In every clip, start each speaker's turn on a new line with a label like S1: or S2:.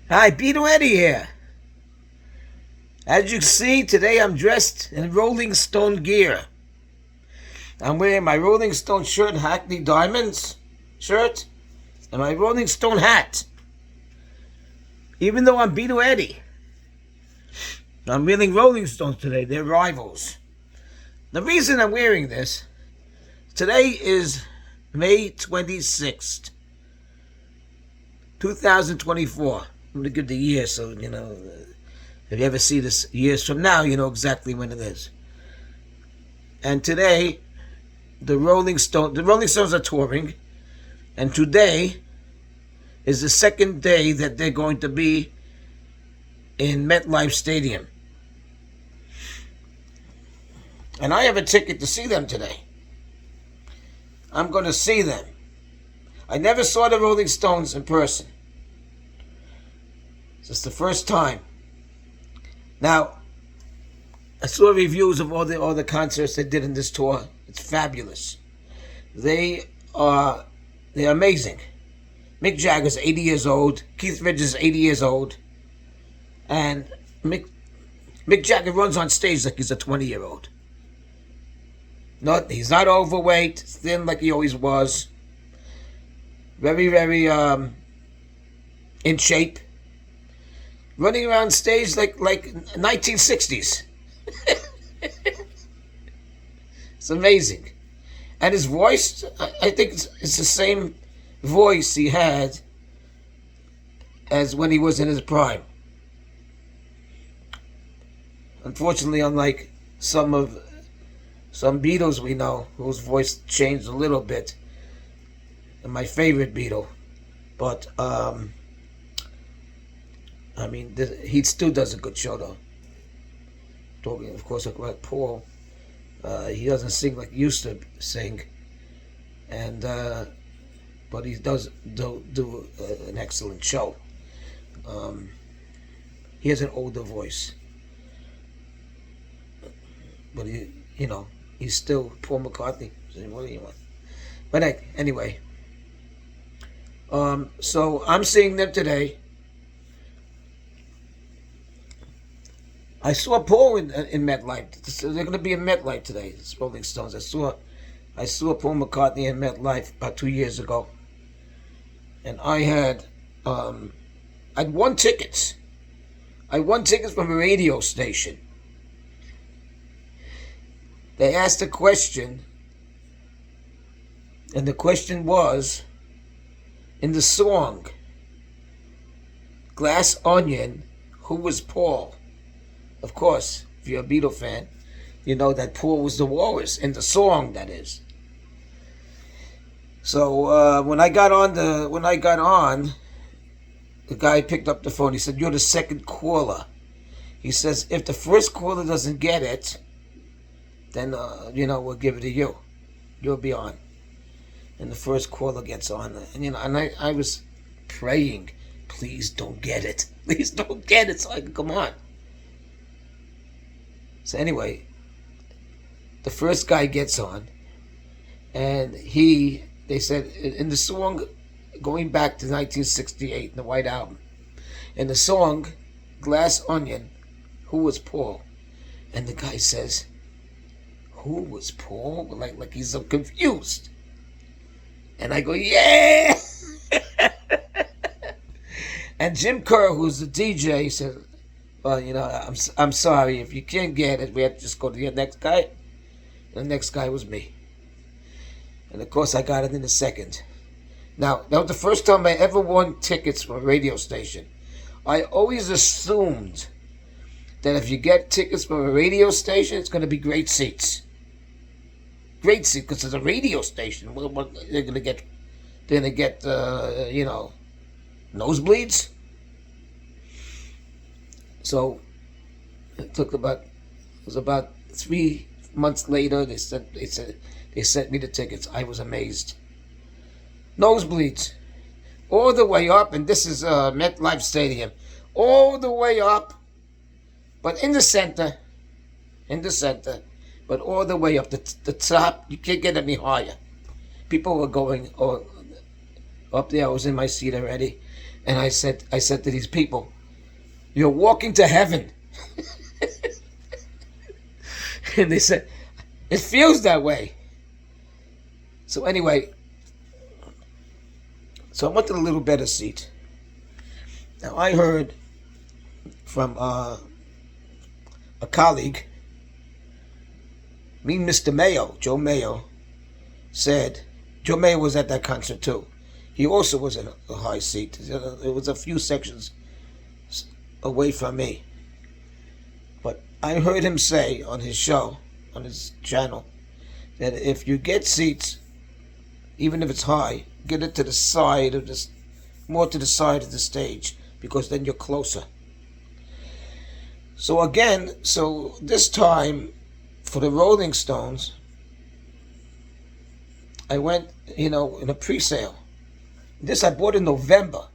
S1: Hi, Peter Eddie here. As you see, today I'm dressed in Rolling Stone gear. I'm wearing my Rolling Stone shirt, Hackney Diamonds shirt, and my Rolling Stone hat. Even though I'm Peter Eddie, I'm wearing Rolling Stones today. They're rivals. The reason I'm wearing this, today is May 26th, 2024. I'm going to give the year so, if you ever see this years from now, you know exactly when it is. And today, the Rolling Stones are touring, and today is the second day that they're going to be in MetLife Stadium. And I have a ticket to see them today. I'm going to see them. I never saw the Rolling Stones in person. This is the first time. Now, I saw reviews of all the concerts they did in this tour. It's fabulous. They are amazing. Mick Jagger's 80 years old. Keith Richards is 80 years old. And Mick Jagger runs on stage like he's a 20-year-old. He's not overweight, thin like he always was. Very, very in shape. Running around stage like 1960s. It's amazing. And his voice, I think it's the same voice he had as when he was in his prime. Unfortunately, unlike some Beatles we know, whose voice changed a little bit, and my favorite Beatle, but he still does a good show though. Talking, of course, about Paul, he doesn't sing like he used to sing, and but he does do an excellent show. He has an older voice, but he's still Paul McCartney. What do you want? But anyway, so I'm seeing them today. I saw Paul in MetLife. They're going to be in MetLife today. It's Rolling Stones. I saw Paul McCartney in MetLife about 2 years ago, and I'd won tickets. I won tickets from a radio station. They asked a question, and the question was, in the song Glass Onion, who was Paul? Of course, if you're a Beatle fan, you know that Paul was the walrus in the song, that is. So when I got on, the guy picked up the phone. He said, "You're the second caller." He says, "If the first caller doesn't get it, then we'll give it to you. You'll be on." And the first caller gets on, and I was praying, please don't get it, please don't get it, so I can come on. So anyway, the first guy gets on, and they said in the song, going back to 1968, the White Album, in the song Glass Onion, who was Paul? And the guy says, who was Paul? Like he's so confused. And I go, yeah! And Jim Kerr, who's the DJ, said, well, I'm sorry, if you can't get it, we have to just go to the next guy. And the next guy was me. And of course, I got it in a second. Now, that was the first time I ever won tickets from a radio station. I always assumed that if you get tickets from a radio station, it's going to be great seats. Great seats, because it's a radio station. What they're going to get? They're going to get, nosebleeds. So it was about 3 months later. They sent me the tickets. I was amazed. Nosebleeds, all the way up, and this is MetLife Stadium, all the way up, but in the center, but all the way up the top. You can't get any higher. People were going up there. I was in my seat already. And I said to these people, "You're walking to heaven." And they said, "It feels that way." So anyway, so I wanted a little better seat. Now I heard from a colleague, Mr. Mayo, Joe Mayo, said, Joe Mayo was at that concert too. He also was in a high seat. It was a few sections away from me. But I heard him say on his show, on his channel, that if you get seats, even if it's high, get it to the side of this, more to the side of the stage, because then you're closer. So again, so this time for the Rolling Stones, I went, in a pre-sale. This I bought in November.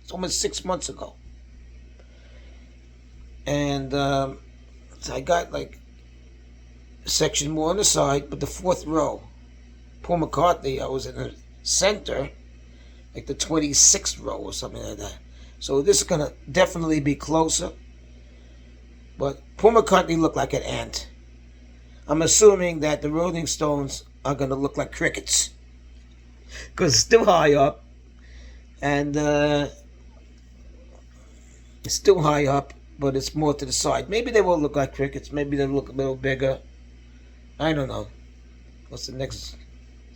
S1: It's almost 6 months ago. And so I got like a section more on the side, but the fourth row. Paul McCartney, I was in the center, like the 26th row or something like that. So this is going to definitely be closer. But Paul McCartney looked like an ant. I'm assuming that the Rolling Stones are going to look like crickets, because it's still high up. And it's still high up, but it's more to the side. Maybe they will look like crickets. Maybe they'll look a little bigger. I don't know. What's the next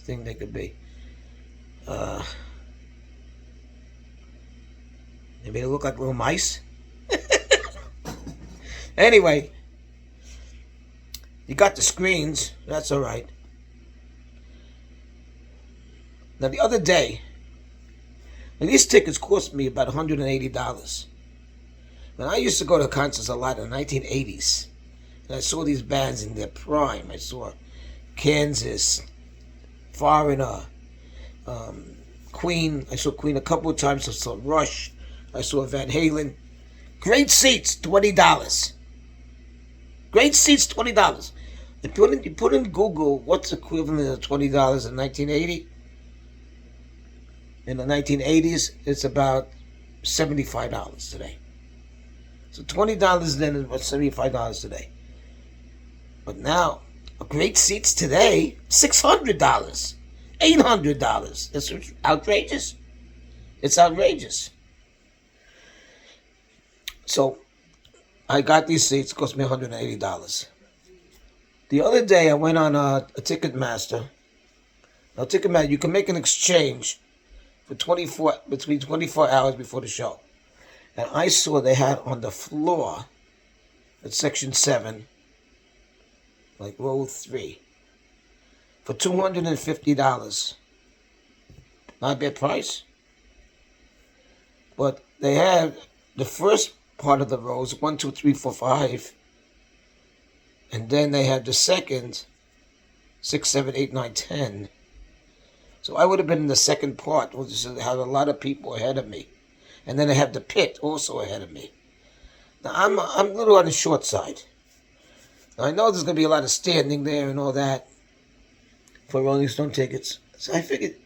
S1: thing they could be? Maybe they look like little mice. Anyway, you got the screens. That's all right. Now, the other day, and these tickets cost me about $180. When I used to go to concerts a lot in the 1980s, and I saw these bands in their prime. I saw Kansas, Foreigner, Queen. I saw Queen a couple of times. I saw Rush. I saw Van Halen. Great seats, $20. Great seats, $20. You put in Google what's equivalent of $20 in 1980. In the 1980s, it's about $75 today. So $20 then is about $75 today. But now, great seats today, $600, $800. It's outrageous. It's outrageous. So I got these seats. It cost me $180. The other day, I went on a Ticketmaster. Now, Ticketmaster, you can make an exchange for between 24 hours before the show. And I saw they had on the floor at section 7, like row 3, for $250. Not a bad price. But they had the first part of the rows, 1, 2, 3, 4, 5. And then they had the second, 6, 7, 8, 9, 10. So I would have been in the second part, which had a lot of people ahead of me. And then they have the pit also ahead of me. Now, I'm a little on the short side. Now, I know there's going to be a lot of standing there and all that for Rolling Stone tickets. So I figured,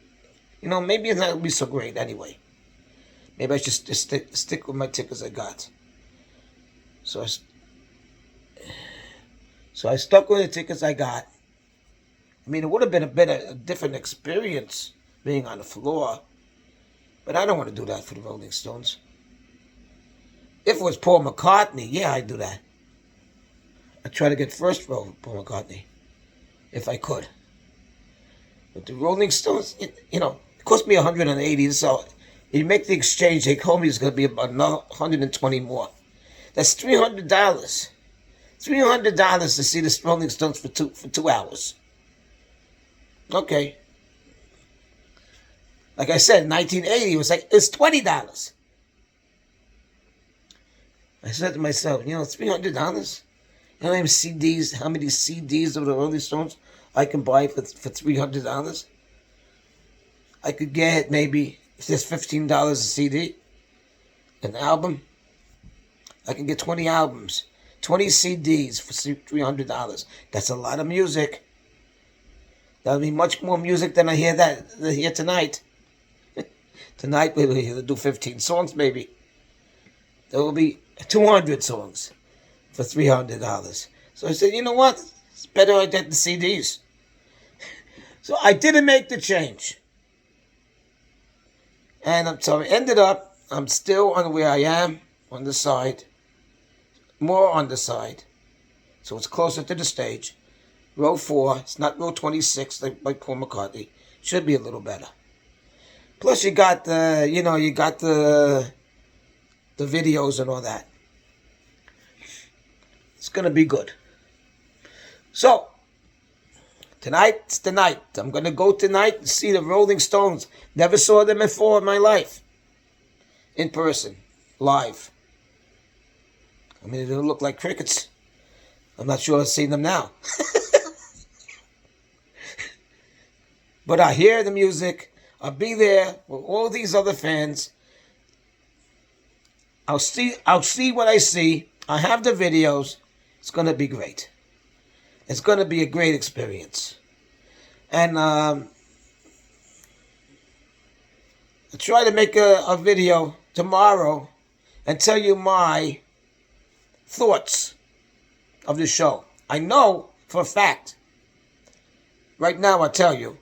S1: maybe it's not going to be so great anyway. Maybe I should just stick with my tickets I got. So I stuck with the tickets I got. I mean, it would have been a different experience being on the floor. But I don't want to do that for the Rolling Stones. If it was Paul McCartney, yeah, I'd do that. I'd try to get first row with Paul McCartney, if I could. But the Rolling Stones, it cost me $180. So if you make the exchange, they told me it's going to be about another $120 more. That's $300. $300 to see the Rolling Stones for 2 hours. Okay. Like I said, 1980, it's $20. I said to myself, $300? You know how many CDs of the Rolling Stones I can buy for $300? I could get maybe just $15 a CD, an album. I can get 20 albums, 20 CDs for $300. That's a lot of music. That'll be much more music than I hear tonight. Tonight we'll do 15 songs maybe. There will be 200 songs for $300. So I said, you know what? It's better I get the CDs. So I didn't make the change. And so I ended up, I'm still on where I am, on the side. More on the side. So it's closer to the stage. Row 4. It's not row 26 like Paul McCartney. Should be a little better. Plus you got the, you got the videos and all that. It's going to be good. So, tonight's the night. I'm going to go tonight and see the Rolling Stones. Never saw them before in my life. In person. Live. I mean, they don't look like crickets. I'm not sure I've seen them now. But I hear the music. I'll be there with all these other fans. I'll see what I see. I have the videos. It's going to be great. It's going to be a great experience. And I'll try to make a video tomorrow and tell you my thoughts of the show. I know for a fact, right now I tell you,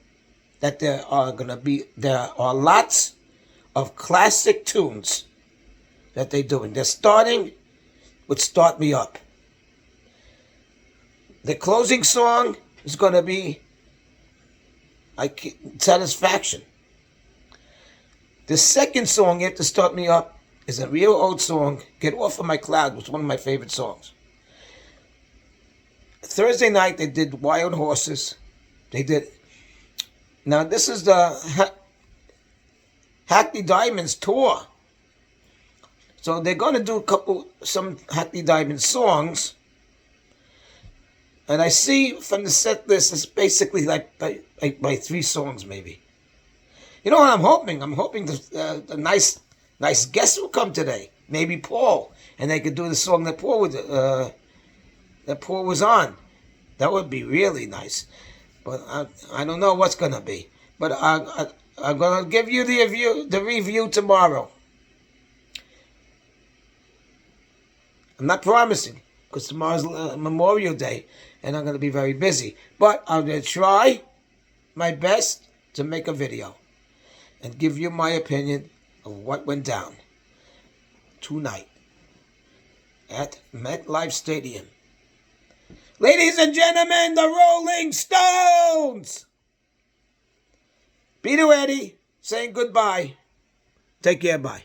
S1: that there are lots of classic tunes that they're doing. They're starting with Start Me Up. The closing song is going to be Satisfaction. The second song after Start Me Up is a real old song, Get Off of My Cloud, which is one of my favorite songs. Thursday night they did Wild Horses. They did. Now this is the Hackney Diamonds tour. So they're going to do some Hackney Diamonds songs. And I see from the set list, it's basically like by 3 songs maybe. You know what I'm hoping? I'm hoping the nice guest will come today. Maybe Paul. And they could do the song that Paul was on. That would be really nice. But I don't know what's going to be. But I'm going to give you the review tomorrow. I'm not promising, because tomorrow's Memorial Day, and I'm going to be very busy. But I'm going to try my best to make a video and give you my opinion of what went down tonight at MetLife Stadium. Ladies and gentlemen, the Rolling Stones! Peter Eddie saying goodbye. Take care, bye.